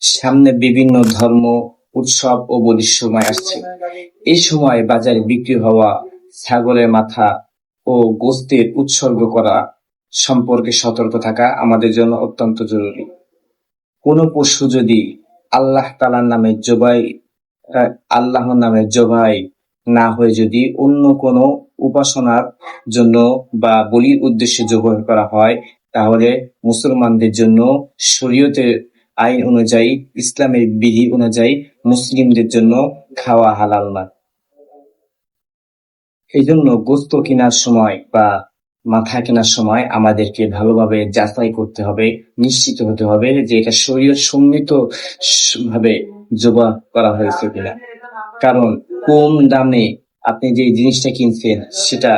সামনে বিভিন্ন ধর্ম, উৎসব ও বলির সময় আসছে। এই সময় বাজারে বিক্রি হওয়া ছাগলের মাথা ও গোশতের উৎসর্গ করা সম্পর্কে সতর্ক থাকা আমাদের জন্য অত্যন্ত জরুরি। কোনো পশু যদি আল্লাহ তাআলার নামে আল্লাহর নামে জবাই না হয়ে যদি অন্য কোনো উপাসনার জন্য বা বলির উদ্দেশ্যে জবাই করা হয়, তাহলে মুসলমানদের জন্য শরীয়তের আইন অনুযায়ী, ইসলামের বিধি অনুযায়ী মুসলিমদের জন্য খাওয়া হালাল না। এই জন্য গোস্ত কেনার সময় বা মাথা কেনার সময় আমাদেরকে ভালোভাবে যাচাই করতে হবে, নিশ্চিত হতে হবে যে এটা শরীয়ত সম্মত ভাবে জবাই করা হয়েছে কিনা। কারণ কম দামে আপনি যে জিনিসটা কিনছেন সেটা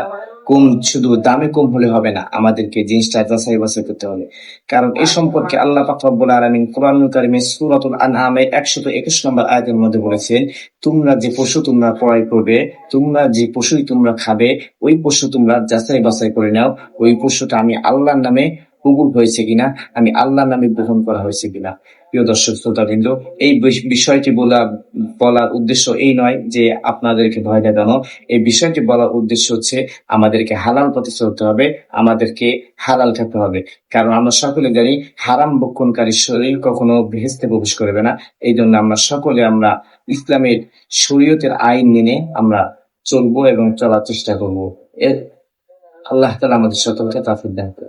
শুধু দামে কম হলে হবে না, আমাদেরকে জিনিসটা যাচাই বাছাই করতে হবে। কারণ এ সম্পর্কে আল্লাহ পাক রব্বুল আলামিন কোরআনুল কারীমের সূরাতুল আনআমের ১২১ নম্বর আয়াতের মধ্যে বলেছেন, তোমরা যে পশু তোমরা ক্রয় করবে, তোমরা যে পশুই তোমরা খাবে, ওই পশু তোমরা যাচাই বাছাই করে নাও, ওই পশুটা আমি আল্লাহর নামে কবুল হয়েছে কিনা, আমি আল্লাহর নামে গ্রহণ করা হয়েছে কিনা। প্রিয় দর্শক শ্রোতাবৃন্দ, এই বিষয়টি বলার উদ্দেশ্য এই নয় যে আপনাদেরকে ভয় দেখানো। এই বিষয়টি বলার উদ্দেশ্য হচ্ছে আমাদেরকে হালাল পথে চলতে হবে, আমাদেরকে হালাল খেতে হবে। কারণ আমরা সকলে জানি হারাম ভক্ষণকারীর শরীর কখনো বেহেশতে প্রবেশ করবে না। এই জন্য আমরা সকলে ইসলামের শরীয়তের আইন মেনে আমরা চলবো এবং চলার চেষ্টা করবো। আল্লাহ তাআলা আমাদের সকলকে তৌফিক দান করুন।